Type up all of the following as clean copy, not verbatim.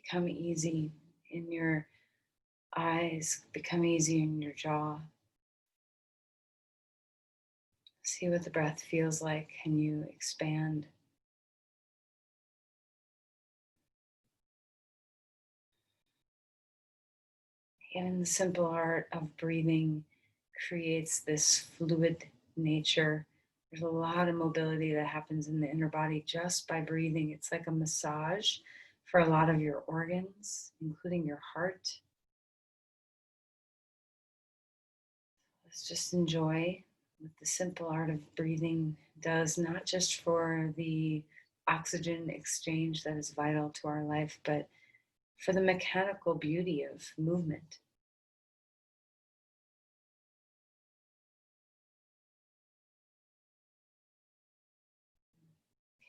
become easy in your eyes, become easy in your jaw. See what the breath feels like. Can you expand? And the simple art of breathing creates this fluid nature. There's a lot of mobility that happens in the inner body just by breathing. It's like a massage for a lot of your organs, including your heart. Let's just enjoy what the simple art of breathing does, not just for the oxygen exchange that is vital to our life, but for the mechanical beauty of movement.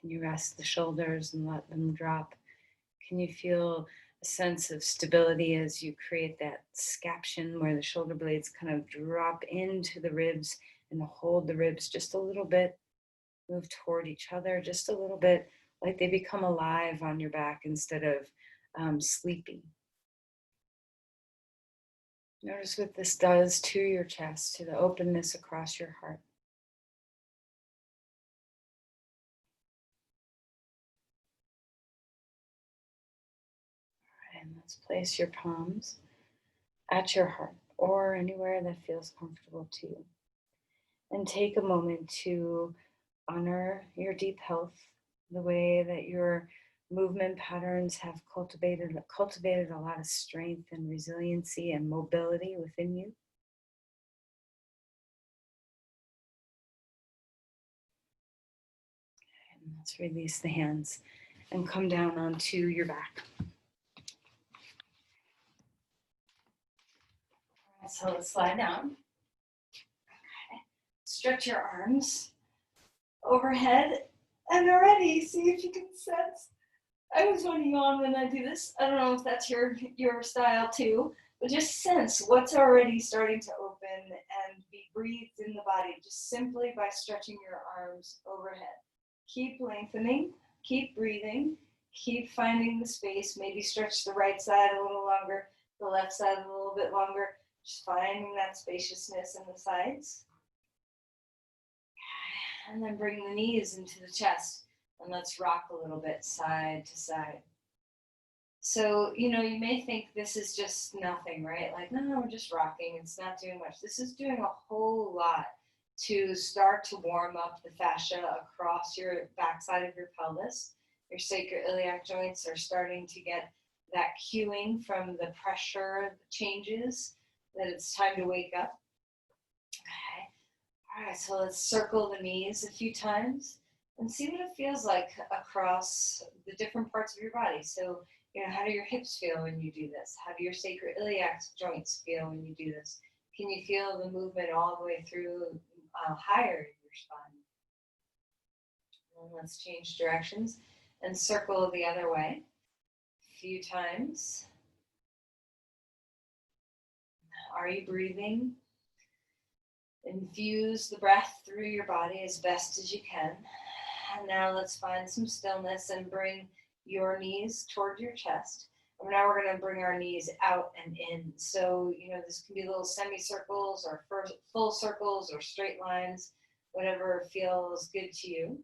Can you rest the shoulders and let them drop? Can you feel a sense of stability as you create that scaption where the shoulder blades kind of drop into the ribs and hold the ribs just a little bit, move toward each other just a little bit, like they become alive on your back instead of sleeping. Notice what this does to your chest, to the openness across your heart. And let's place your palms at your heart or anywhere that feels comfortable to you. And take a moment to honor your deep health, the way that your movement patterns have cultivated a lot of strength and resiliency and mobility within you. And let's release the hands and come down onto your back. So let's slide down. Okay. Stretch your arms overhead and already see if you can sense. I always want to yawn when I do this. I don't know if that's your style too, but just sense what's already starting to open and be breathed in the body just simply by stretching your arms overhead. Keep lengthening, keep breathing, keep finding the space. Maybe stretch the right side a little longer, the left side a little bit longer. Just finding that spaciousness in the sides. And then bring the knees into the chest. And let's rock a little bit side to side. So, you may think this is just nothing, right? Like, no, we're just rocking. It's not doing much. This is doing a whole lot to start to warm up the fascia across your backside of your pelvis. Your sacroiliac joints are starting to get that cueing from the pressure changes that it's time to wake up. Okay. All right, so let's circle the knees a few times and see what it feels like across the different parts of your body. So, how do your hips feel when you do this? How do your sacroiliac joints feel when you do this? Can you feel the movement all the way through higher in your spine? And let's change directions and circle the other way a few times. Are you breathing? Infuse the breath through your body as best as you can. And now let's find some stillness and bring your knees toward your chest. And now we're going to bring our knees out and in. So, this can be little semicircles or full circles or straight lines, whatever feels good to you.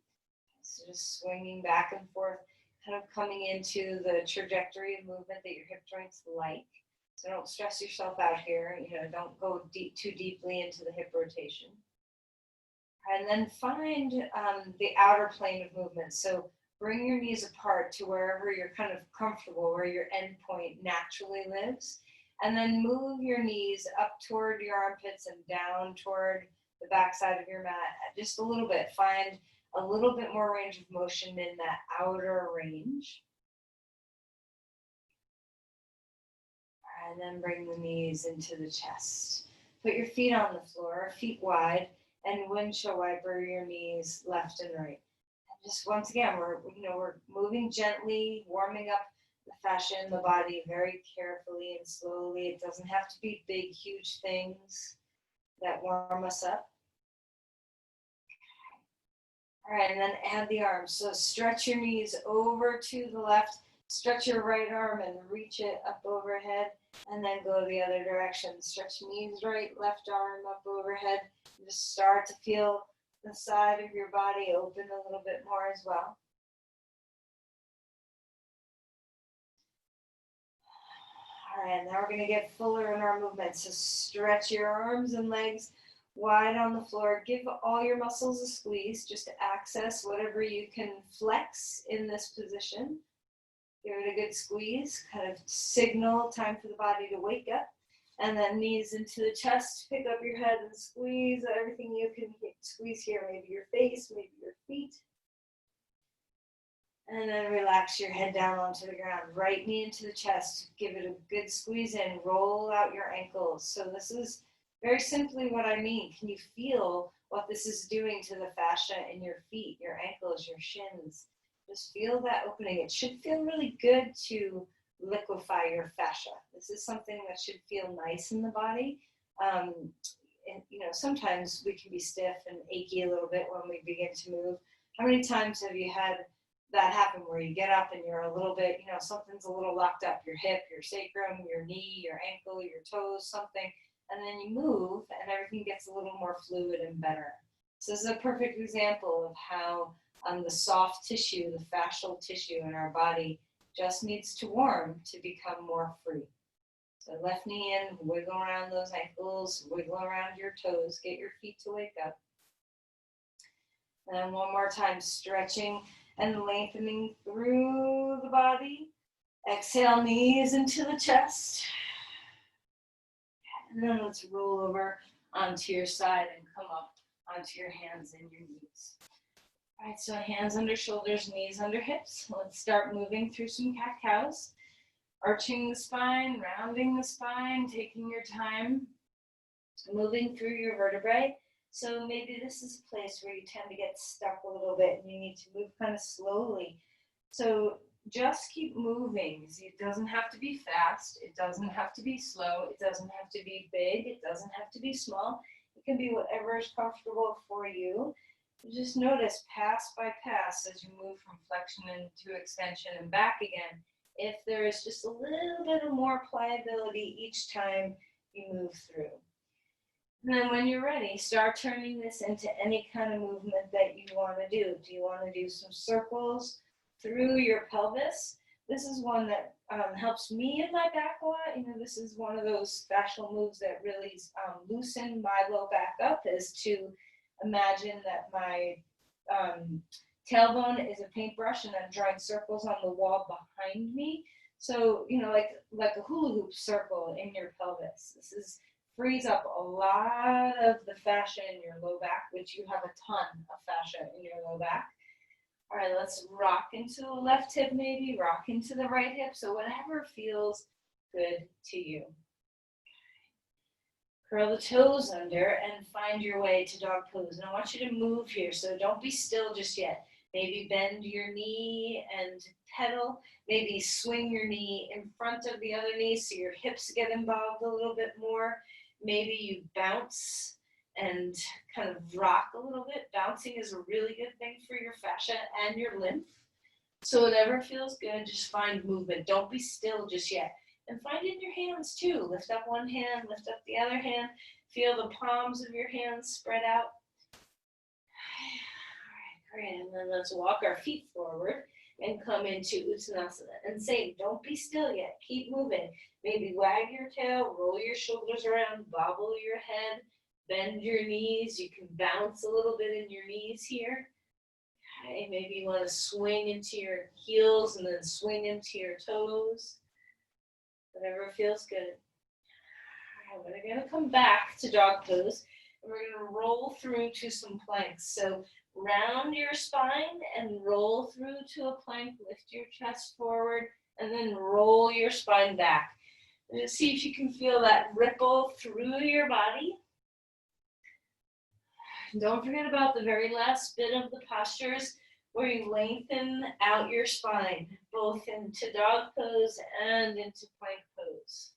So just swinging back and forth, kind of coming into the trajectory of movement that your hip joints like. So don't stress yourself out here. Don't go too deeply into the hip rotation. And then find the outer plane of movement. So bring your knees apart to wherever you're kind of comfortable, where your end point naturally lives. And then move your knees up toward your armpits and down toward the backside of your mat. Just a little bit. Find a little bit more range of motion in that outer range. And then bring the knees into the chest. Put your feet on the floor, feet wide, and windshield wiper your knees left and right. And just once again, we're moving gently, warming up the fascia in the body very carefully and slowly. It doesn't have to be big, huge things that warm us up. All right, and then add the arms. So stretch your knees over to the left Stretch your right arm and reach it up overhead, and then go the other direction. Stretch knees right, left arm up overhead. Just start to feel the side of your body open a little bit more as well. All right, now we're going to get fuller in our movement. So stretch your arms and legs wide on the floor. Give all your muscles a squeeze just to access whatever you can flex in this position. Give it a good squeeze, kind of signal time for the body to wake up. And then knees into the chest, pick up your head and squeeze everything you can squeeze here. Maybe your face, maybe your feet. And then relax your head down onto the ground. Right knee into the chest. Give it a good squeeze in. Roll out your ankles. So this is very simply what I mean. Can you feel what this is doing to the fascia in your feet, your ankles, your shins? Just feel that opening. It should feel really good to liquefy your fascia. This is something that should feel nice in the body. And sometimes we can be stiff and achy a little bit when we begin to move. How many times have you had that happen where you get up and you're a little bit, something's a little locked up, your hip, your sacrum, your knee, your ankle, your toes, something, and then you move and everything gets a little more fluid and better. So this is a perfect example of how the soft tissue, the fascial tissue in our body just needs to warm to become more free. So left knee in, wiggle around those ankles, wiggle around your toes, get your feet to wake up. And then one more time, stretching and lengthening through the body. Exhale, knees into the chest. And then let's roll over onto your side and come up onto your hands and your knees. All right, so hands under shoulders, knees under hips. Let's start moving through some cat-cows. Arching the spine, rounding the spine, taking your time, moving through your vertebrae. So maybe this is a place where you tend to get stuck a little bit and you need to move kind of slowly. So just keep moving. It doesn't have to be fast. It doesn't have to be slow. It doesn't have to be big. It doesn't have to be small. It can be whatever is comfortable for you. Just notice pass by pass as you move from flexion into extension and back again. If there is just a little bit of more pliability each time you move through. And then when you're ready, start turning this into any kind of movement that you want to do. Do you want to do some circles through your pelvis? This is one that helps me in my back a lot. This is one of those fascial moves that really loosen my low back up, is to imagine that my tailbone is a paintbrush and I'm drawing circles on the wall behind me. So, like a hula hoop circle in your pelvis. This frees up a lot of the fascia in your low back, which you have a ton of fascia in your low back. All right, let's rock into the left hip maybe, rock into the right hip. So whatever feels good to you. Curl the toes under and find your way to dog pose. And I want you to move here, so don't be still just yet. Maybe bend your knee and pedal. Maybe swing your knee in front of the other knee so your hips get involved a little bit more. Maybe you bounce and kind of rock a little bit. Bouncing is a really good thing for your fascia and your lymph. So whatever feels good, just find movement. Don't be still just yet. And find it in your hands too. Lift up one hand, lift up the other hand. Feel the palms of your hands spread out. All right, great. And then let's walk our feet forward and come into Uttanasana. And same, don't be still yet. Keep moving. Maybe wag your tail, roll your shoulders around, bobble your head, bend your knees. You can bounce a little bit in your knees here. Okay, maybe you want to swing into your heels and then swing into your toes. Whatever feels good. All right, we're going to come back to dog pose, and we're going to roll through to some planks. So round your spine and roll through to a plank. Lift your chest forward, and then roll your spine back. And just see if you can feel that ripple through your body. Don't forget about the very last bit of the postures where you lengthen out your spine, both into dog pose and into plank pose.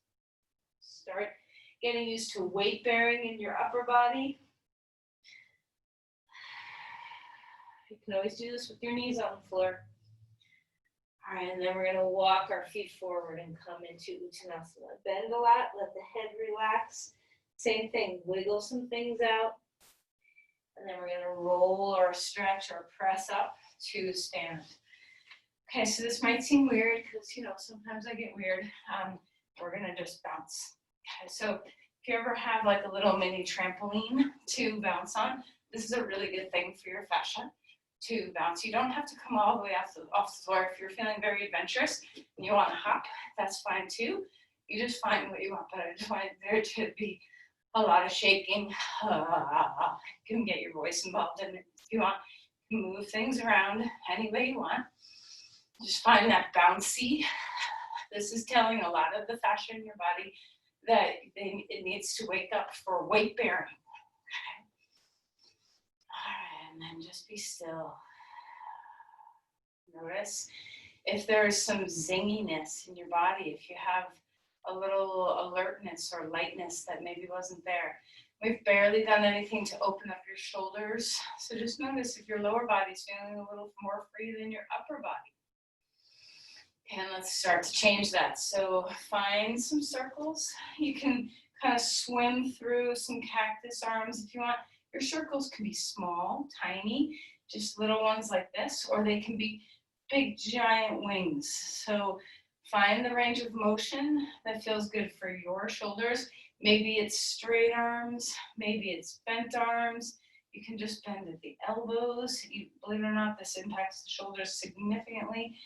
Start getting used to weight bearing in your upper body. You can always do this with your knees on the floor. All right, and then we're going to walk our feet forward and come into Uttanasana. Bend a lot, let the head relax. Same thing, wiggle some things out. And then we're going to roll or stretch or press up to stand. Okay, so this might seem weird because, sometimes I get weird. We're going to just bounce. Okay, so if you ever have like a little mini trampoline to bounce on, this is a really good thing for your fascia to bounce. You don't have to come all the way off the floor. If you're feeling very adventurous and you want to hop, that's fine too. You just find what you want, but I just want there to be a lot of shaking. You can get your voice involved in it if you want. You can move things around any way you want. Just find that bouncy. This is telling a lot of the fascia in your body that it needs to wake up for weight bearing. Okay. All right, and then just be still. Notice if there's some zinginess in your body, if you have a little alertness or lightness that maybe wasn't there. We've barely done anything to open up your shoulders. So just notice if your lower body's feeling a little more free than your upper body. And let's start to change that. So find some circles. You can kind of swim through some cactus arms if you want. Your circles can be small, tiny, just little ones like this, or they can be big, giant wings. So find the range of motion that feels good for your shoulders. Maybe it's straight arms, maybe it's bent arms. You can just bend at the elbows. Believe it or not, this impacts the shoulders significantly.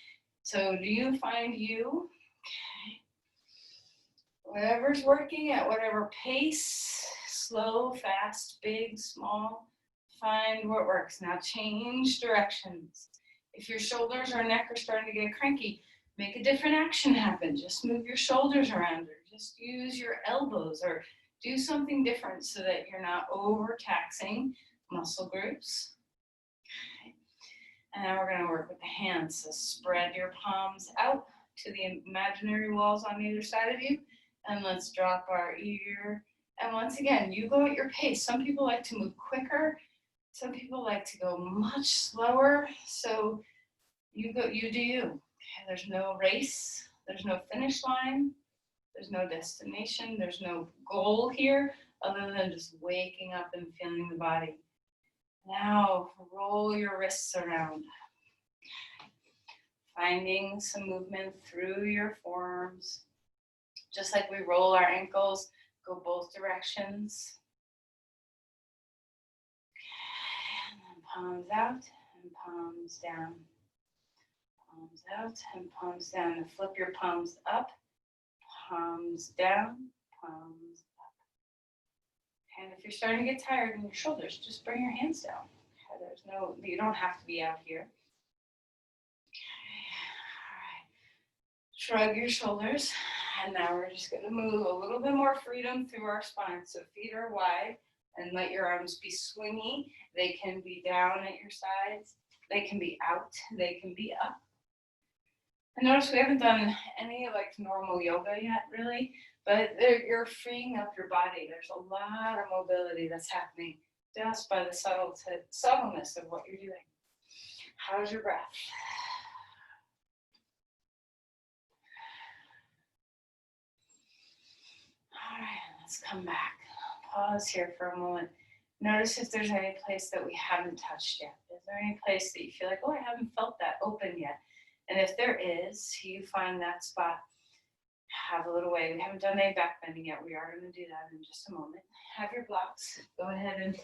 So do you find you? Okay. Whatever's working at whatever pace, slow, fast, big, small, find what works. Now change directions. If your shoulders or neck are starting to get cranky, make a different action happen. Just move your shoulders around or just use your elbows or do something different so that you're not overtaxing muscle groups. Okay. And now we're going to work with the hands. So spread your palms out to the imaginary walls on either side of you. And let's drop our ear. And once again, you go at your pace. Some people like to move quicker. Some people like to go much slower. So you do you. Okay, there's no race. There's no finish line. There's no destination. There's no goal here other than just waking up and feeling the body. Now, roll your wrists around. Finding some movement through your forearms. Just like we roll our ankles, go both directions. And then palms out and palms down. Palms out and palms down. And flip your palms up, palms down, palms up. And if you're starting to get tired in your shoulders, just bring your hands down. Okay, you don't have to be out here. Okay. All right. Shrug your shoulders. And now we're just going to move a little bit more freedom through our spine. So feet are wide and let your arms be swingy. They can be down at your sides. They can be out. They can be up. And notice we haven't done any like normal yoga yet, really. But you're freeing up your body. There's a lot of mobility that's happening just by the subtleness of what you're doing. How's your breath? All right, let's come back. Pause here for a moment. Notice if there's any place that we haven't touched yet. Is there any place that you feel like, oh, I haven't felt that open yet? And if there is, you find that spot. Have a little way. We haven't done any back bending yet. We are going to do that in just a moment. Have your blocks. Go ahead and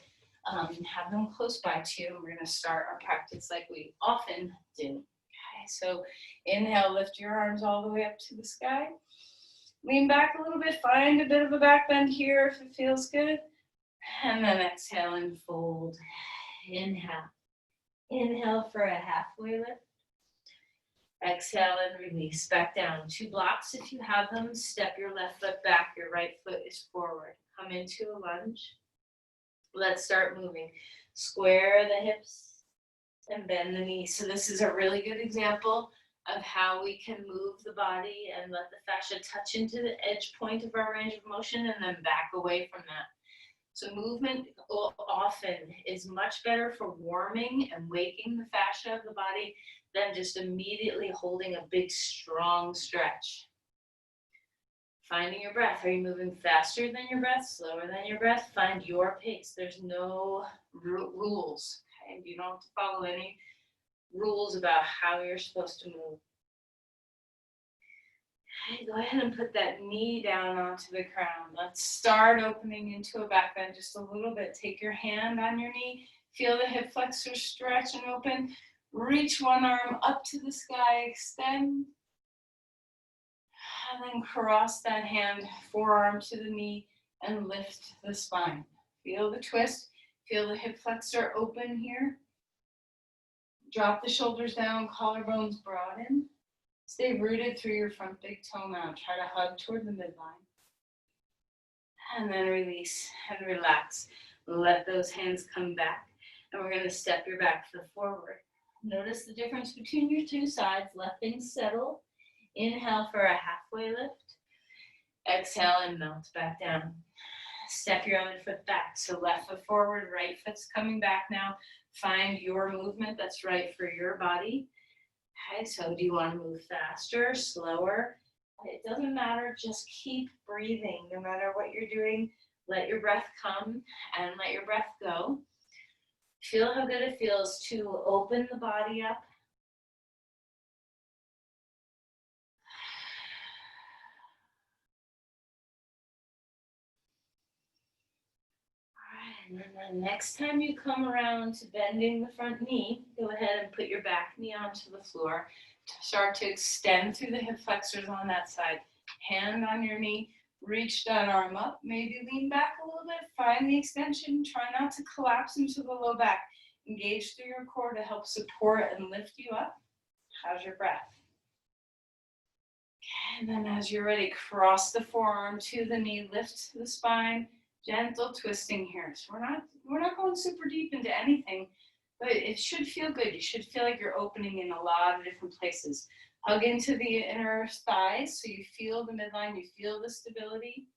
have them close by to you. We're going to start our practice like we often do. Okay, so inhale, lift your arms all the way up to the sky. Lean back a little bit. Find a bit of a back bend here if it feels good. And then exhale and fold. Inhale. Inhale for a halfway lift. Exhale and release. Back down. 2 blocks if you have them. Step your left foot back. Your right foot is forward. Come into a lunge. Let's start moving. Square the hips and bend the knees. So this is a really good example of how we can move the body and let the fascia touch into the edge point of our range of motion and then back away from that. So movement often is much better for warming and waking the fascia of the body then just immediately holding a big, strong stretch. Finding your breath. Are you moving faster than your breath, slower than your breath? Find your pace. There's no rules. Okay? You don't have to follow any rules about how you're supposed to move. Okay, go ahead and put that knee down onto the ground. Let's start opening into a back bend just a little bit. Take your hand on your knee. Feel the hip flexors stretch and open. Reach one arm up to the sky, extend. And then cross that hand, forearm to the knee, and lift the spine. Feel the twist. Feel the hip flexor open here. Drop the shoulders down, collarbones broaden. Stay rooted through your front big toe mound. Try to hug toward the midline. And then release and relax. Let those hands come back. And we're going to step your back foot forward. Notice the difference between your two sides. Let things settle. Inhale for a halfway lift. Exhale and melt back down. Step your other foot back. So left foot forward, right foot's coming back now. Find your movement that's right for your body. Okay, so do you want to move faster, slower? It doesn't matter, just keep breathing. No matter what you're doing, let your breath come and let your breath go. Feel how good it feels to open the body up. And then next time you come around to bending the front knee, go ahead and put your back knee onto the floor. Start to extend through the hip flexors on that side. Hand on your knee, reach that arm up, maybe lean back a little bit, find the extension, try not to collapse into the low back. Engage through your core to help support and lift you up. How's your breath? Okay, and then as you're ready, cross the forearm to the knee, lift the spine. Gentle twisting here. So we're not going super deep into anything, but it should feel good. You should feel like you're opening in a lot of different places. Hug into the inner thighs so you feel the midline, you feel the stability.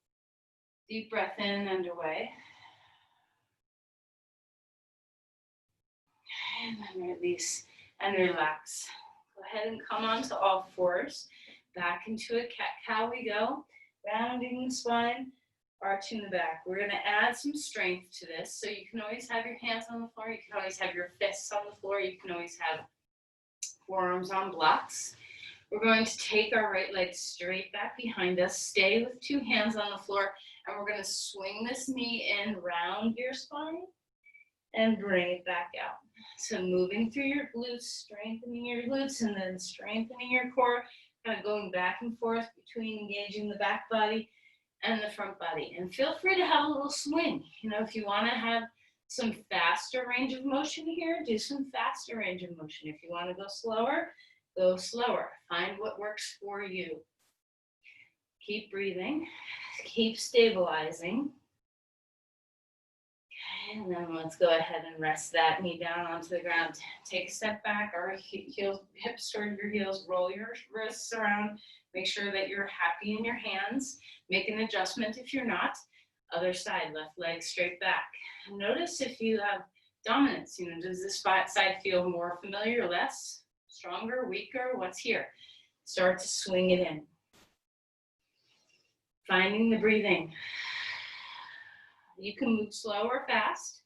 Deep breath in and away. And then release and relax. Go ahead and come onto all fours. Back into a cat-cow we go. Rounding the spine. Arch in the back. We're going to add some strength to this. So you can always have your hands on the floor. You can always have your fists on the floor. You can always have forearms on blocks. We're going to take our right leg straight back behind us. Stay with two hands on the floor. And we're going to swing this knee in, round your spine, and bring it back out. So moving through your glutes, strengthening your glutes, and then strengthening your core. Kind of going back and forth between engaging the back body and the front body. And feel free to have a little swing. You know, if you want to have some faster range of motion here, do some faster range of motion. If you want to go slower, go slower. Find what works for you. Keep breathing. Keep stabilizing. Okay, and then let's go ahead and rest that knee down onto the ground. Take a step back, or hips toward your heels. Roll your wrists around. Make sure that you're happy in your hands. Make an adjustment if you're not. Other side, left leg straight back. Notice if you have dominance. You know, does this side feel more familiar, less, stronger, weaker? What's here? Start to swing it in. Finding the breathing. You can move slow or fast,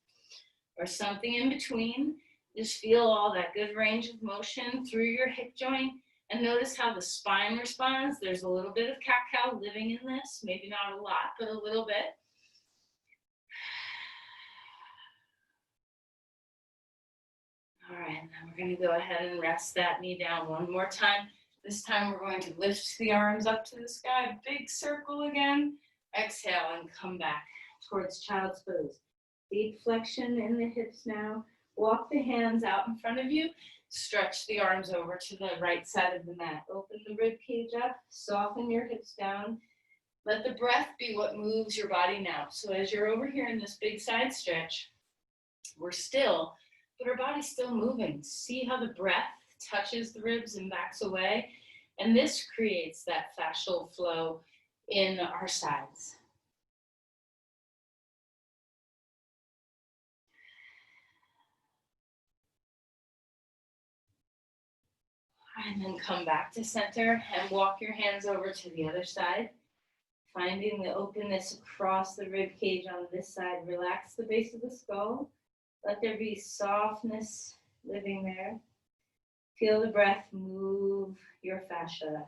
or something in between. Just feel all that good range of motion through your hip joint. And notice how the spine responds. There's a little bit of cat-cow living in this. Maybe not a lot, but a little bit. All right, and then we're going to go ahead and rest that knee down one more time. This time we're going to lift the arms up to the sky. Big circle again. Exhale and come back towards child's pose. Deep flexion in the hips now. Walk the hands out in front of you. Stretch the arms over to the right side of the mat. Open the rib cage up. Soften your hips down. Let the breath be what moves your body now. So as you're over here in this big side stretch, we're still, but our body's still moving. See how the breath touches the ribs and backs away? And this creates that fascial flow in our sides. And then come back to center and walk your hands over to the other side. Finding the openness across the rib cage on this side. Relax the base of the skull. Let there be softness living there. Feel the breath move your fascia. Okay.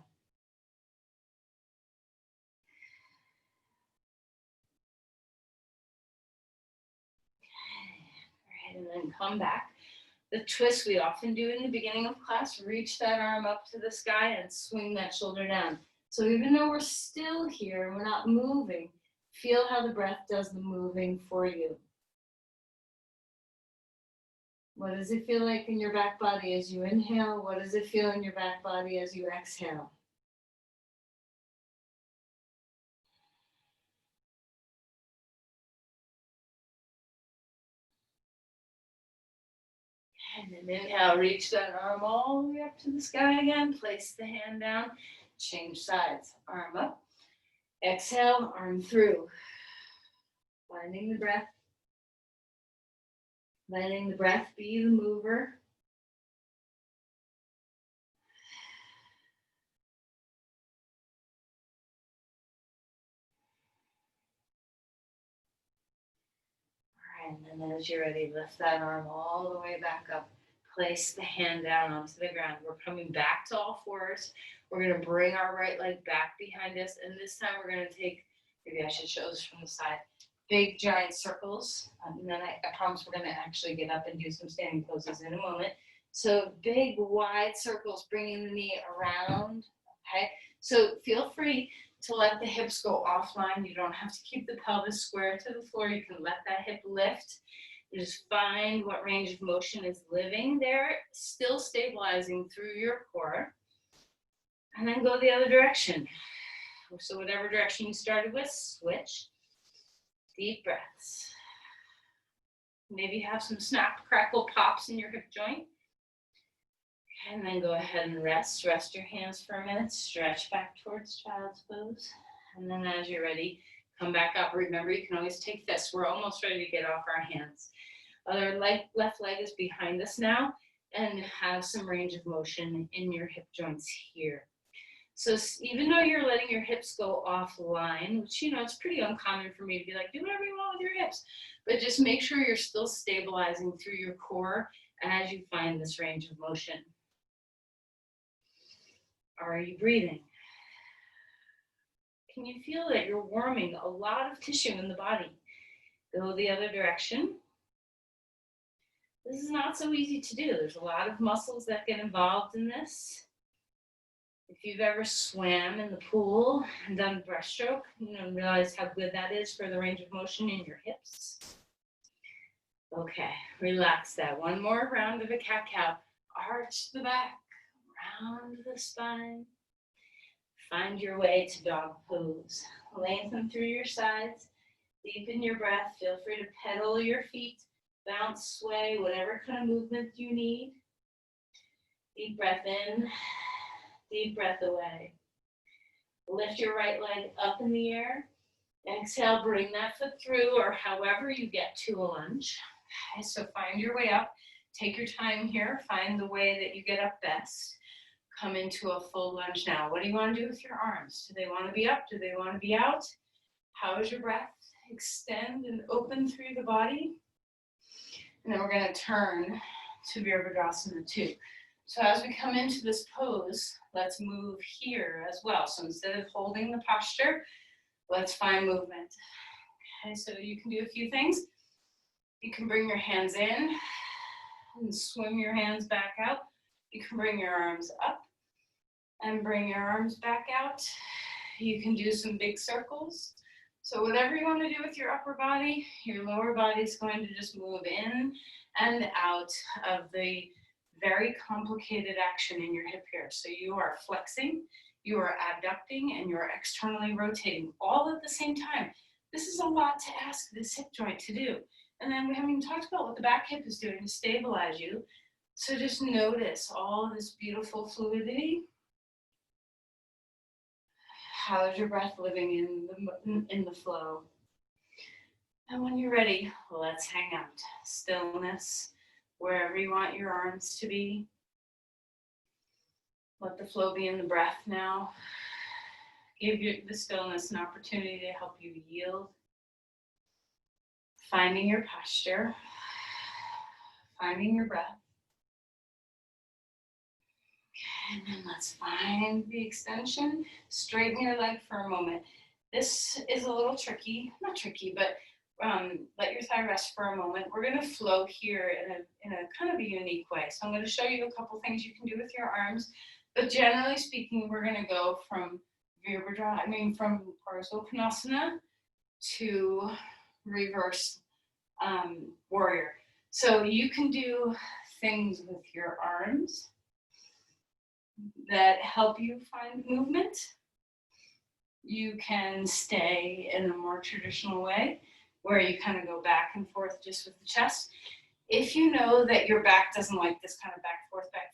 All right, and then come back. The twist we often do in the beginning of class, reach that arm up to the sky and swing that shoulder down. So even though we're still here, we're not moving, feel how the breath does the moving for you. What does it feel like in your back body as you inhale? What does it feel in your back body as you exhale? And then inhale, reach that arm all the way up to the sky again. Place the hand down, change sides, arm up. Exhale, arm through. Finding the breath. Letting the breath be the mover. All right, and then as you're ready, lift that arm all the way back up. Place the hand down onto the ground. We're coming back to all fours. We're going to bring our right leg back behind us. And this time we're going to take, maybe I should show this from the side, big giant circles. And then I promise we're going to actually get up and do some standing poses in a moment. So big wide circles, bringing the knee around. Okay. So feel free to let the hips go offline. You don't have to keep the pelvis square to the floor. You can let that hip lift. You just find what range of motion is living there, still stabilizing through your core. And then go the other direction. So whatever direction you started with, switch. Deep breaths. Maybe have some snap, crackle, pops in your hip joint. And then go ahead and rest. Rest your hands for a minute. Stretch back towards child's pose. And then as you're ready, come back up. Remember, you can always take this. We're almost ready to get off our hands. Other left leg is behind us now, and have some range of motion in your hip joints here. So even though you're letting your hips go offline, which, you know, it's pretty uncommon for me to be like, do whatever you want with your hips, but just make sure you're still stabilizing through your core as you find this range of motion. Are you breathing? Can you feel that you're warming a lot of tissue in the body? Go the other direction. This is not so easy to do. There's a lot of muscles that get involved in this. If you've ever swam in the pool and done breaststroke, you know, realize how good that is for the range of motion in your hips. Okay, relax that. One more round of a cat-cow. Arch the back, round the spine. Find your way to dog pose. Lengthen through your sides. Deepen your breath. Feel free to pedal your feet. Bounce, sway, whatever kind of movement you need. Deep breath in, deep breath away. Lift your right leg up in the air. Exhale, bring that foot through, or however you get to a lunge. Okay, so find your way up. Take your time here. Find the way that you get up best. Come into a full lunge now. What do you want to do with your arms? Do they want to be up? Do they want to be out? How is your breath? Extend and open through the body. And then we're going to turn to Virabhadrasana 2. So as we come into this pose, let's move here as well. So instead of holding the posture, let's find movement. Okay, so you can do a few things. You can bring your hands in and swim your hands back out. You can bring your arms up and bring your arms back out. You can do some big circles. So whatever you want to do with your upper body, your lower body is going to just move in and out of the very complicated action in your hip here. So you are flexing, you are abducting, and you are externally rotating all at the same time. This is a lot to ask this hip joint to do. And then we haven't even talked about what the back hip is doing to stabilize you. So just notice all this beautiful fluidity. How is your breath living in the flow? And when you're ready, let's hang out. Stillness, wherever you want your arms to be. Let the flow be in the breath now. Give the stillness an opportunity to help you yield. Finding your posture. Finding your breath. And then let's find the extension. Straighten your leg for a moment. This is a little tricky, not tricky, but let your thigh rest for a moment. We're going to flow here in a kind of a unique way. So I'm going to show you a couple things you can do with your arms, but generally speaking, we're going to go from from Parsvakonasana to reverse warrior. So you can do things with your arms that help you find movement. You can stay in a more traditional way where you kind of go back and forth just with the chest. If you know that your back doesn't like this kind of back,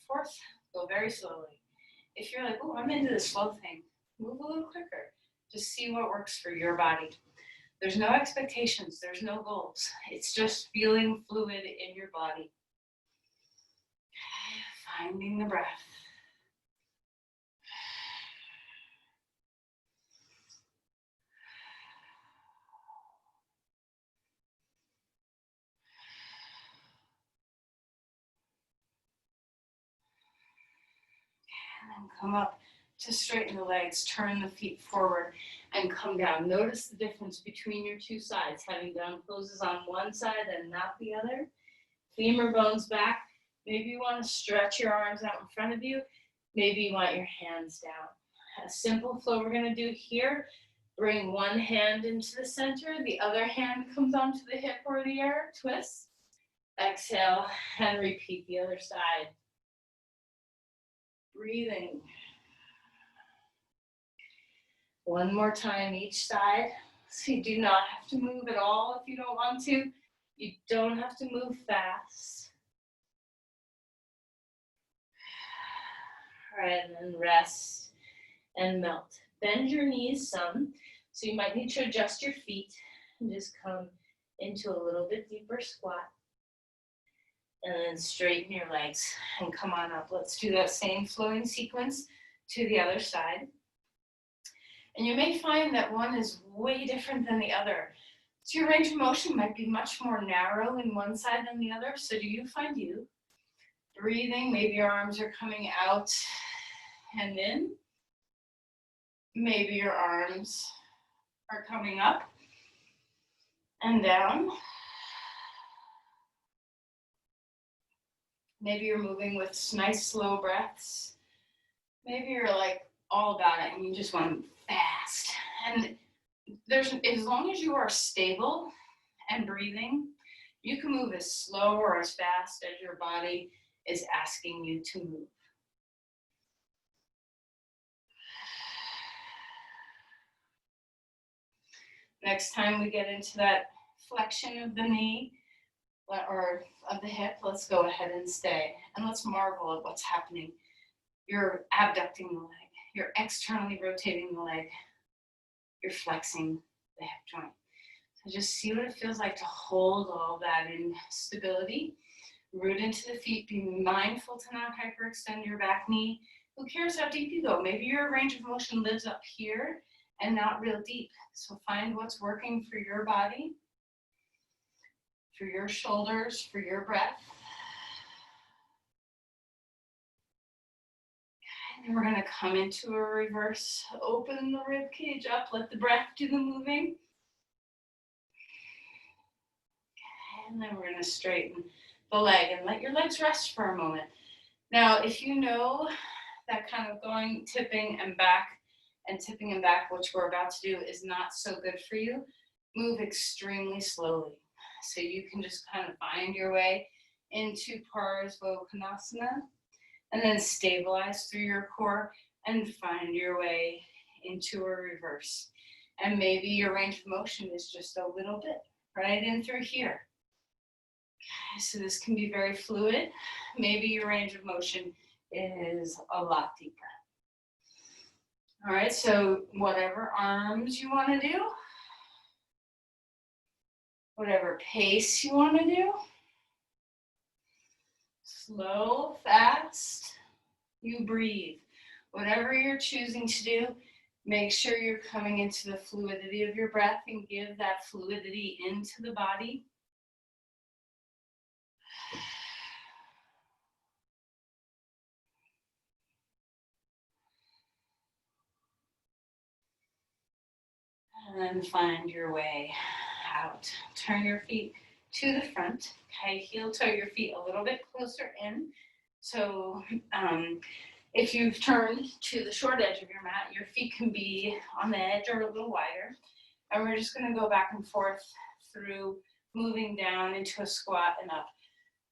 forth, go very slowly. If you're like, oh, I'm into this slow thing, move a little quicker. Just see what works for your body. There's no expectations, there's no goals. It's just feeling fluid in your body. Finding the breath. And then come up to straighten the legs, turn the feet forward, and come down. Notice the difference between your two sides, having done poses on one side and not the other. Femur bones back. Maybe you want to stretch your arms out in front of you. Maybe you want your hands down. A simple flow we're going to do here. Bring one hand into the center. The other hand comes onto the hip or the air. Twist. Exhale and repeat the other side. Breathing. One more time each side. So you do not have to move at all if you don't want to. You don't have to move fast. All right, and then rest and melt. Bend your knees some. So you might need to adjust your feet and just come into a little bit deeper squat. And then straighten your legs and come on up. Let's do that same flowing sequence to the other side. And you may find that one is way different than the other. So your range of motion might be much more narrow in one side than the other. So do you find you? Breathing, maybe your arms are coming out and in. Maybe your arms are coming up and down. Maybe you're moving with nice slow breaths. Maybe you're like all about it and you just want to move fast. And as long as you are stable and breathing, you can move as slow or as fast as your body is asking you to move. Next time we get into that flexion of the knee or of the hip, let's go ahead and stay. And let's marvel at what's happening. You're abducting the leg. You're externally rotating the leg. You're flexing the hip joint. So just see what it feels like to hold all that in stability. Root into the feet. Be mindful to not hyperextend your back knee. Who cares how deep you go? Maybe your range of motion lives up here and not real deep. So find what's working for your body, for your shoulders, for your breath. And then we're going to come into a reverse. Open the rib cage up. Let the breath do the moving. And then we're going to straighten the leg and let your legs rest for a moment. Now, if you know that kind of going, tipping and back, which we're about to do, is not so good for you, move extremely slowly. So you can just kind of find your way into Parsvakonasana and then stabilize through your core and find your way into a reverse. And maybe your range of motion is just a little bit right in through here. So this can be very fluid. Maybe your range of motion is a lot deeper. All right, so whatever arms you want to do, whatever pace you want to do, slow, fast, you breathe. Whatever you're choosing to do, make sure you're coming into the fluidity of your breath and give that fluidity into the body. And then find your way out. Turn your feet to the front. Okay, heel toe your feet a little bit closer in. So if you've turned to the short edge of your mat, your feet can be on the edge or a little wider. And we're just going to go back and forth through moving down into a squat and up.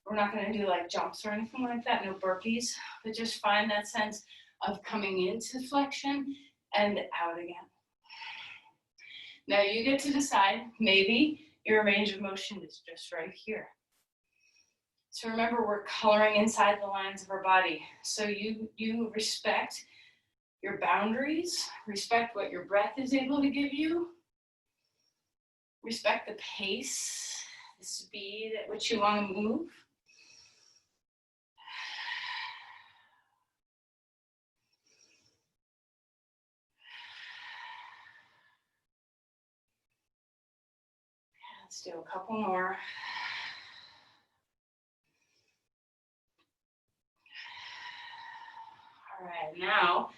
We're not going to do like jumps or anything like that, no burpees, but just find that sense of coming into flexion and out again. Now you get to decide, maybe your range of motion is just right here. So remember, we're coloring inside the lines of our body. So you respect your boundaries, respect what your breath is able to give you, respect the pace, the speed at which you want to move. Let's do a couple more. All right, now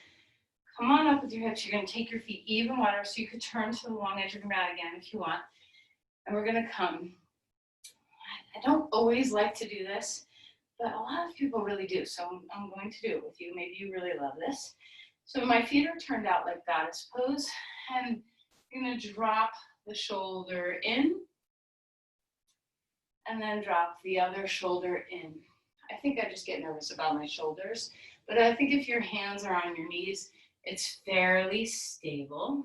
come on up with your hips. You're going to take your feet even wider so you could turn to the long edge of your mat again if you want. And we're going to come. I don't always like to do this, but a lot of people really do. So I'm going to do it with you. Maybe you really love this. So my feet are turned out like goddess pose. And you're going to drop the shoulder in. And then drop the other shoulder in. I think I just get nervous about my shoulders. But I think if your hands are on your knees, it's fairly stable.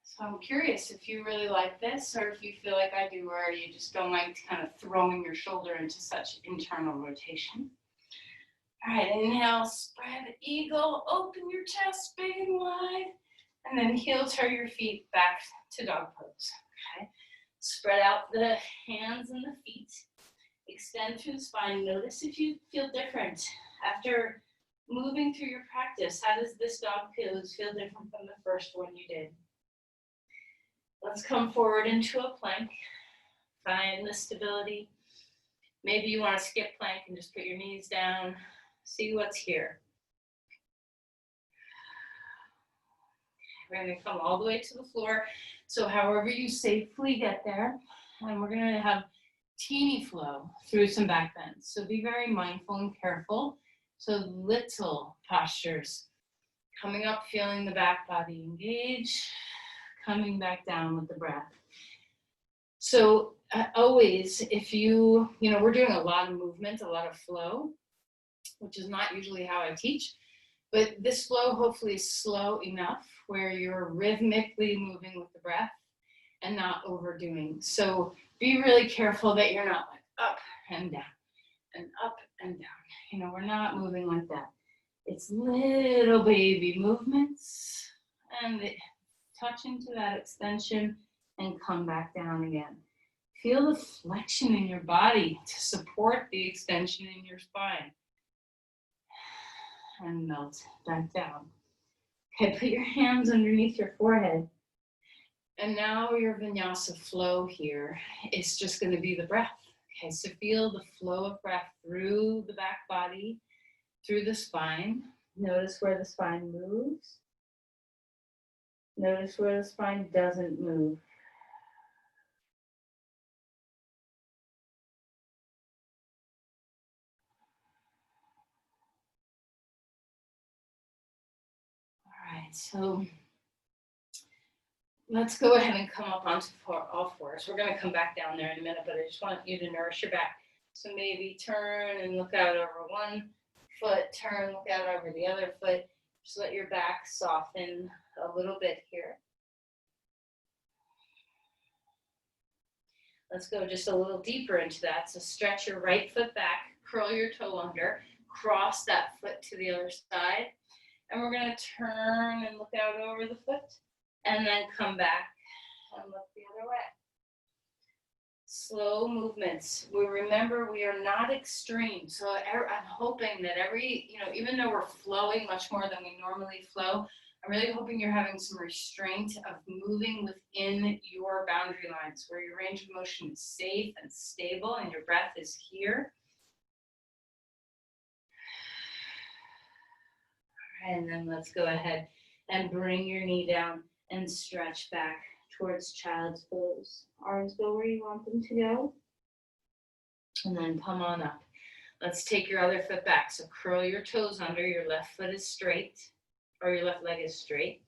So I'm curious if you really like this, or if you feel like I do, or you just don't like kind of throwing your shoulder into such internal rotation. All right, inhale, spread eagle, open your chest big and wide, and then heel toe your feet back to dog pose, okay? Spread out the hands and the feet, extend through the spine. Notice if you feel different after moving through your practice. How does this dog pose feel different from the first one you did? Let's come forward into a plank. Find the stability. Maybe you want to skip plank and just put your knees down. See what's here. We're going to come all the way to the floor. So however you safely get there. And we're going to have teeny flow through some back bends. So be very mindful and careful. So little postures. Coming up, feeling the back body engage. Coming back down with the breath. So always, if we're doing a lot of movement, a lot of flow, which is not usually how I teach, but this flow hopefully is slow enough where you're rhythmically moving with the breath and not overdoing. So be really careful that you're not like up and down and up and down. We're not moving like that. It's little baby movements and touch into that extension and come back down again. Feel the flexion in your body to support the extension in your spine. And melt back down. Okay, put your hands underneath your forehead. And now your vinyasa flow here is just going to be the breath. Okay, so feel the flow of breath through the back body, through the spine. Notice where the spine moves. Notice where the spine doesn't move. All right, so let's go ahead and come up onto all fours. We're going to come back down there in a minute, but I just want you to nourish your back. So maybe turn and look out over one foot, turn, look out over the other foot. Just let your back soften a little bit here. Let's go just a little deeper into that. So stretch your right foot back, curl your toe under, cross that foot to the other side. And we're going to turn and look out over the foot. and then come back and look the other way. Slow movements. We remember we are not extreme. So I'm hoping that even though we're flowing much more than we normally flow, I'm really hoping you're having some restraint of moving within your boundary lines where your range of motion is safe and stable and your breath is here. All right, and then let's go ahead and bring your knee down and stretch back towards child's pose. Arms go where you want them to go. And then come on up. Let's take your other foot back. So curl your toes under. Your left foot is straight, or your left leg is straight.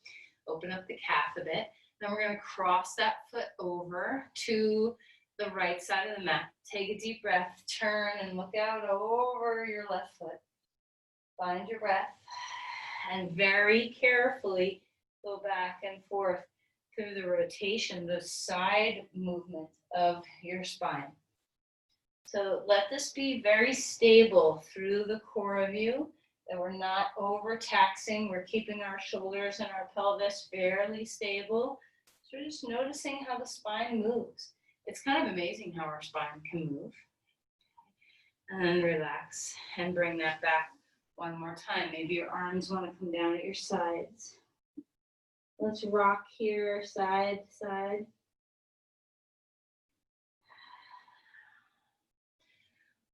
Open up the calf a bit. Then we're going to cross that foot over to the right side of the mat. Take a deep breath. Turn and look out over your left foot. Find your breath. And very carefully go back and forth through the rotation, the side movement of your spine. So let this be very stable through the core of you, that we're not overtaxing. We're keeping our shoulders and our pelvis fairly stable. So we're just noticing how the spine moves. It's kind of amazing how our spine can move. And then relax and bring that back one more time. Maybe your arms want to come down at your sides. Let's rock here, side to side.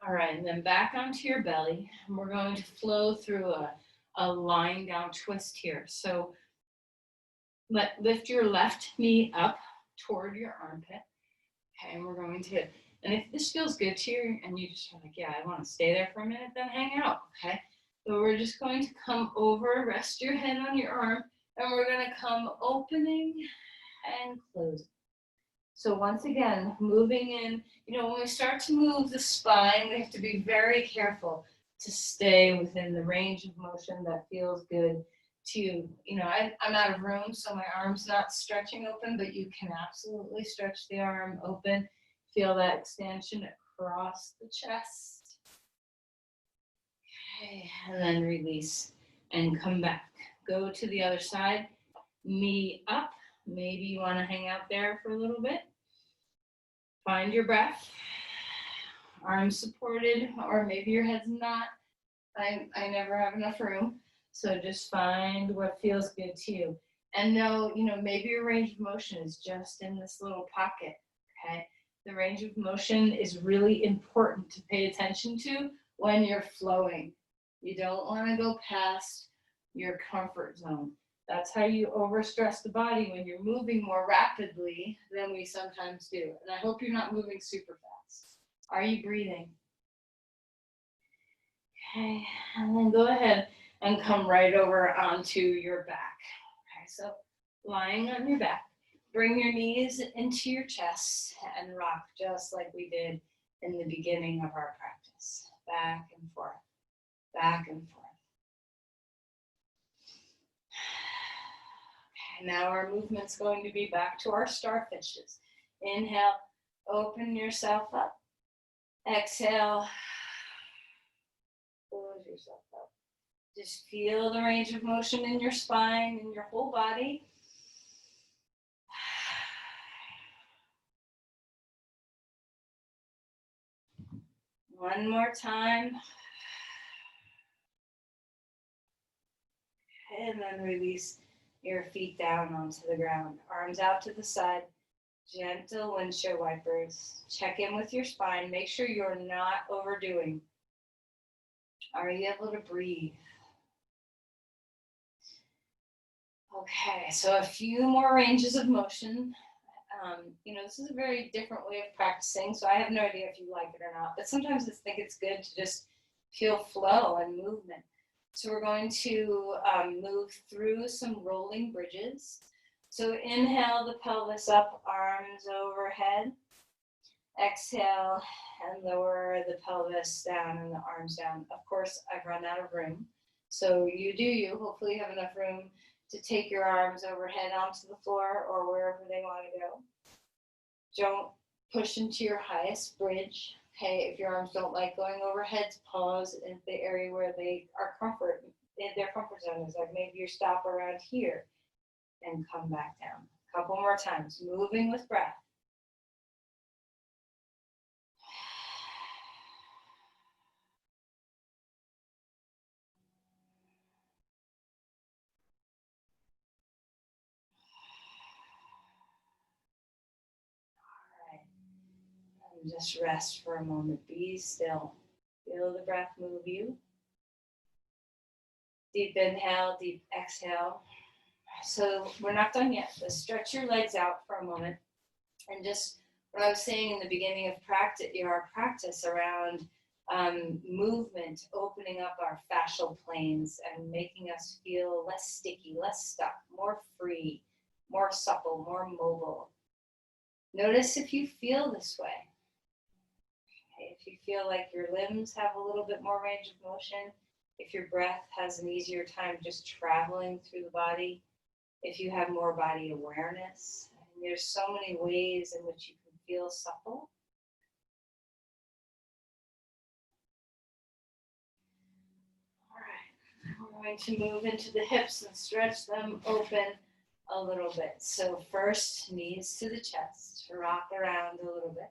All right, and then back onto your belly. And we're going to flow through a lying down twist here. So lift your left knee up toward your armpit. Okay, and we're going to, and if this feels good to you and you just are like, yeah, I want to stay there for a minute, then hang out, okay? So we're just going to come over, rest your head on your arm, and we're going to come opening and closing. So once again, moving in, when we start to move the spine, we have to be very careful to stay within the range of motion that feels good to you. I'm out of room, so my arm's not stretching open, but you can absolutely stretch the arm open. Feel that extension across the chest. Okay, and then release and come back. Go to the other side, knee up. Maybe you want to hang out there for a little bit. Find your breath. Arms supported, or maybe your head's not. I never have enough room. So just find what feels good to you. And know, maybe your range of motion is just in this little pocket, okay? The range of motion is really important to pay attention to when you're flowing. You don't want to go past your comfort zone. That's how you overstress the body when you're moving more rapidly than we sometimes do. And I hope you're not moving super fast. Are you breathing? Okay, and then go ahead and come right over onto your back. Okay, so lying on your back, bring your knees into your chest and rock just like we did in the beginning of our practice. Back and forth, back and forth. Okay, now our movement's going to be back to our starfishes. Inhale, open yourself up. Exhale, close yourself up. Just feel the range of motion in your spine and your whole body. One more time. And then release your feet down onto the ground. Arms out to the side. Gentle windshield wipers. Check in with your spine. Make sure you're not overdoing. Are you able to breathe? Okay, so a few more ranges of motion. This is a very different way of practicing, so I have no idea if you like it or not, but sometimes I think it's good to just feel flow and movement. So we're going to move through some rolling bridges. So inhale the pelvis up, arms overhead. Exhale and lower the pelvis down and the arms down. Of course, I've run out of room. So you do you. Hopefully you have enough room to take your arms overhead onto the floor or wherever they want to go. Don't push into your highest bridge. Okay, if your arms don't like going overhead, pause in the area where they are their comfort zone is. Like maybe you stop around here. and come back down. A couple more times, moving with breath. All right. And just rest for a moment. Be still. Feel the breath move you. Deep inhale, deep exhale. So we're not done yet. Just stretch your legs out for a moment. And just what I was saying in the beginning of our practice around movement, opening up our fascial planes and making us feel less sticky, less stuck, more free, more supple, more mobile. Notice if you feel this way. Okay, if you feel like your limbs have a little bit more range of motion, if your breath has an easier time just traveling through the body, if you have more body awareness. And there's so many ways in which you can feel supple. All right, we're going to move into the hips and stretch them open a little bit. So first, knees to the chest, rock around a little bit.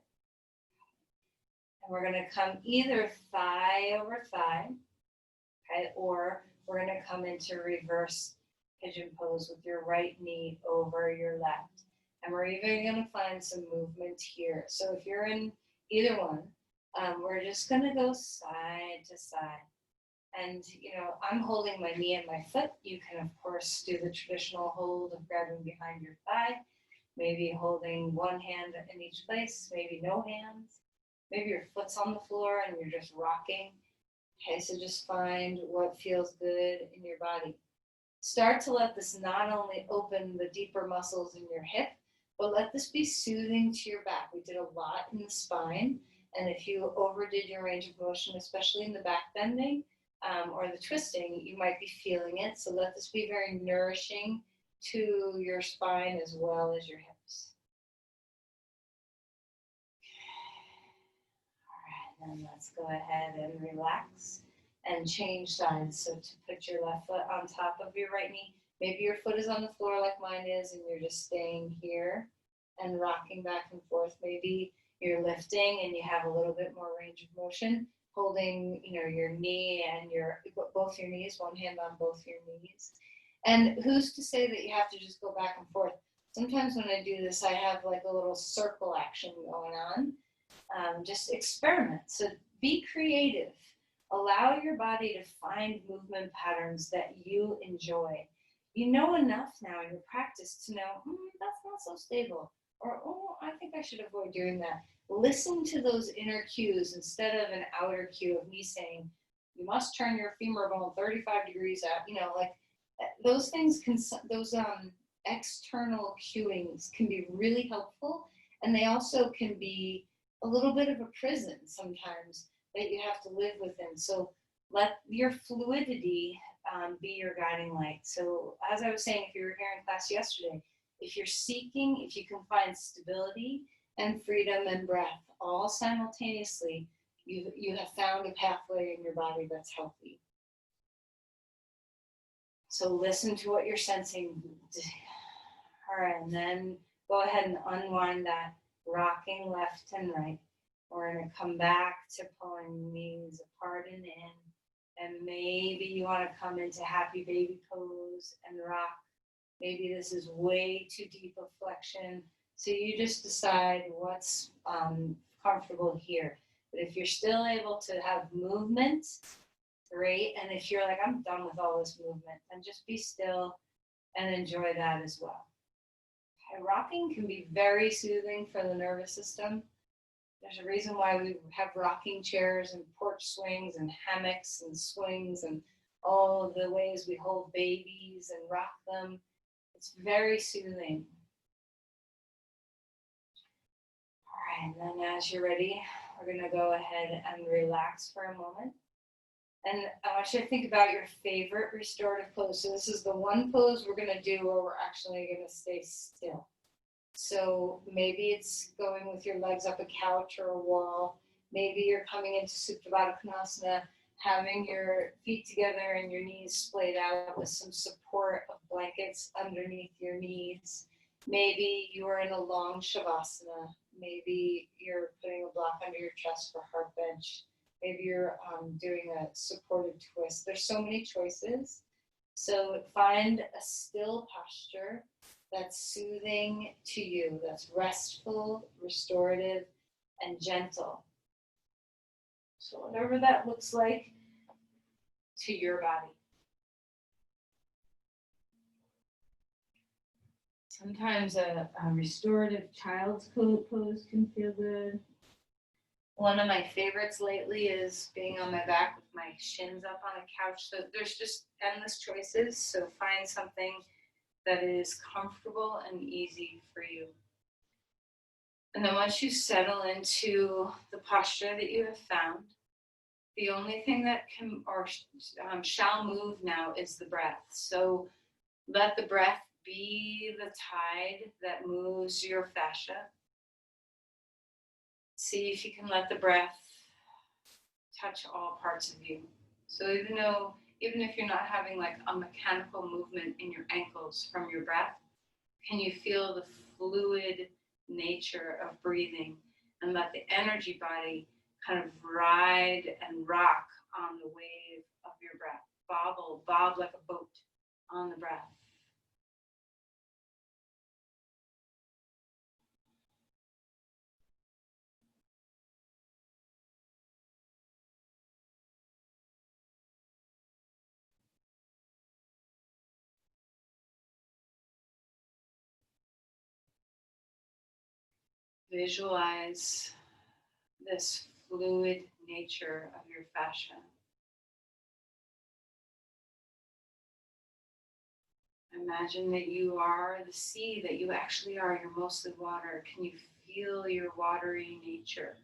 And we're going to come either thigh over thigh, okay, or we're going to come into reverse pigeon pose with your right knee over your left. And we're even going to find some movement here. So if you're in either one, we're just going to go side to side. And, I'm holding my knee and my foot. You can, of course, do the traditional hold of grabbing behind your thigh, maybe holding one hand in each place, maybe no hands. Maybe your foot's on the floor and you're just rocking. Okay, so just find what feels good in your body. Start to let this not only open the deeper muscles in your hip, but let this be soothing to your back. We did a lot in the spine, and if you overdid your range of motion, especially in the back bending or the twisting, you might be feeling it. So let this be very nourishing to your spine as well as your hips. All right, then let's go ahead and relax and change sides. So to put your left foot on top of your right knee, maybe your foot is on the floor like mine is and you're just staying here and rocking back and forth. Maybe you're lifting and you have a little bit more range of motion, holding your knee and both your knees, one hand on both your knees. And who's to say that you have to just go back and forth? Sometimes when I do this, I have like a little circle action going on. Just experiment. So be creative. Allow your body to find movement patterns that you enjoy. You know enough now in your practice to know, that's not so stable. Or, I think I should avoid doing that. Listen to those inner cues instead of an outer cue of me saying, you must turn your femur bone 35 degrees out. Like those things those external cueings can be really helpful. And they also can be a little bit of a prison sometimes that you have to live within. So let your fluidity be your guiding light. So as I was saying, if you were here in class yesterday, if you can find stability and freedom and breath all simultaneously, you have found a pathway in your body that's healthy. So listen to what you're sensing. All right, and then go ahead and unwind that, rocking left and right. We're going to come back to pulling knees apart and in. And maybe you want to come into happy baby pose and rock. Maybe this is way too deep of flexion. So you just decide what's comfortable here. But if you're still able to have movement, great. And if you're like, I'm done with all this movement, then just be still and enjoy that as well. Okay, rocking can be very soothing for the nervous system. There's a reason why we have rocking chairs and porch swings and hammocks and swings and all of the ways we hold babies and rock them. It's very soothing. All right, and then as you're ready, we're going to go ahead and relax for a moment. And I want you to think about your favorite restorative pose. So this is the one pose we're going to do where we're actually going to stay still. So maybe it's going with your legs up a couch or a wall. Maybe you're coming into Supta Baddha Konasana having your feet together and your knees splayed out with some support of blankets underneath your knees. Maybe you're in a long Shavasana. Maybe you're putting a block under your chest for heart bench. Maybe you're doing a supported twist. There's so many choices. So find a still posture that's soothing to you, that's restful, restorative, and gentle. So whatever that looks like to your body. Sometimes a restorative child's pose can feel good. One of my favorites lately is being on my back with my shins up on a couch. So there's just endless choices. So find something that is comfortable and easy for you. And then once you settle into the posture that you have found, the only thing that can or shall move now is the breath. So let the breath be the tide that moves your fascia. See if you can let the breath touch all parts of you. So even if you're not having like a mechanical movement in your ankles from your breath, can you feel the fluid nature of breathing and let the energy body kind of ride and rock on the wave of your breath. Bob like a boat on the breath. Visualize this fluid nature of your fascia. Imagine that you are the sea, that you actually are. You're mostly water. Can you feel your watery nature?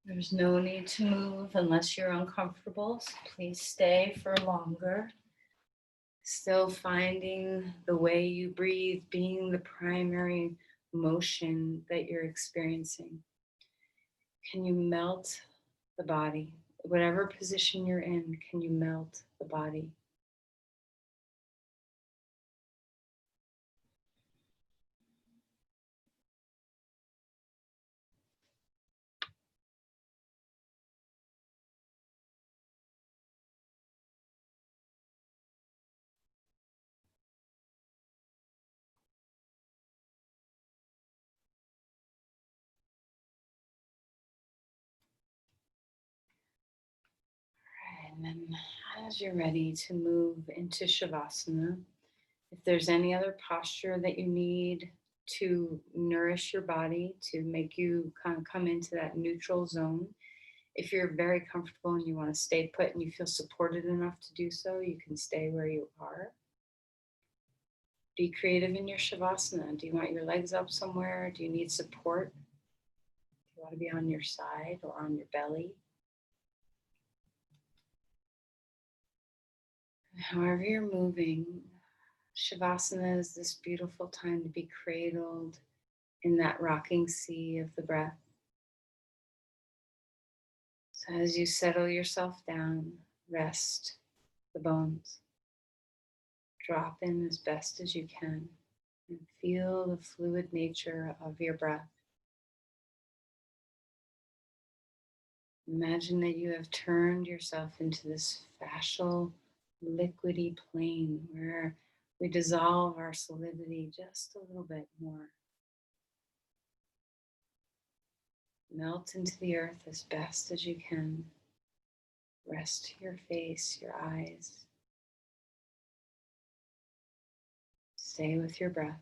There's no need to move unless you're uncomfortable, so please stay for longer. Still finding the way you breathe being the primary motion that you're experiencing. Can you melt the body? Whatever position you're in, can you melt the body? And then as you're ready to move into Shavasana, if there's any other posture that you need to nourish your body, to make you kind of come into that neutral zone, if you're very comfortable and you want to stay put and you feel supported enough to do so, you can stay where you are. Be creative in your Shavasana. Do you want your legs up somewhere? Do you need support? Do you want to be on your side or on your belly? However you're moving, Shavasana is this beautiful time to be cradled in that rocking sea of the breath. So as you settle yourself down, rest the bones. Drop in as best as you can and feel the fluid nature of your breath. Imagine that you have turned yourself into this fascial, liquidy plane where we dissolve our solidity just a little bit more. Melt into the earth as best as you can. Rest your face, your eyes. Stay with your breath.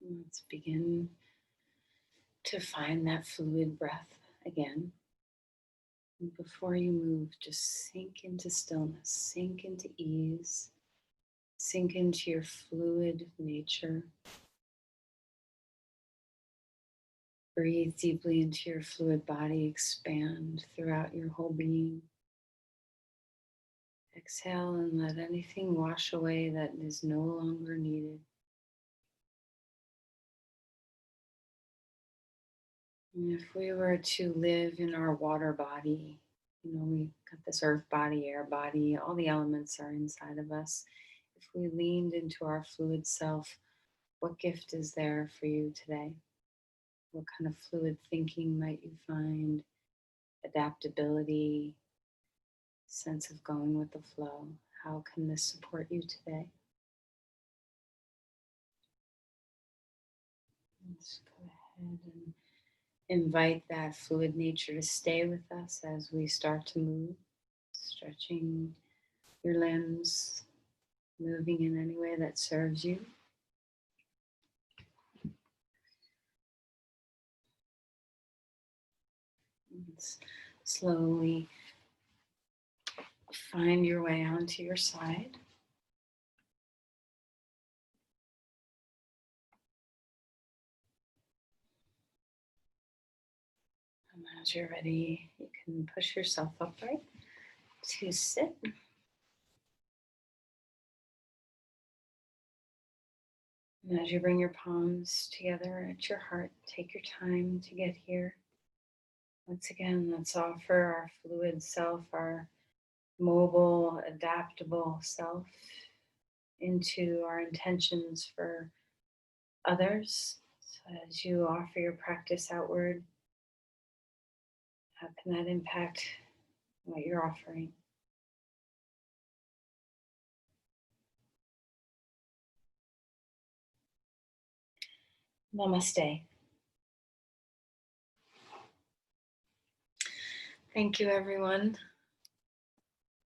Let's begin to find that fluid breath again. And before you move, just sink into stillness, sink into ease, sink into your fluid nature. Breathe deeply into your fluid body, expand throughout your whole being. Exhale and let anything wash away that is no longer needed. And if we were to live in our water body, we've got this earth body, air body, all the elements are inside of us. If we leaned into our fluid self, what gift is there for you today? What kind of fluid thinking might you find? Adaptability, sense of going with the flow. How can this support you today? Let's go ahead and invite that fluid nature to stay with us as we start to move, stretching your limbs, moving in any way that serves you. Let's slowly find your way onto your side. And as you're ready, you can push yourself upright to sit. And as you bring your palms together at your heart, take your time to get here. Once again, let's offer our fluid self, our mobile, adaptable self into our intentions for others. So as you offer your practice outward, how can that impact what you're offering? Namaste. Thank you, everyone.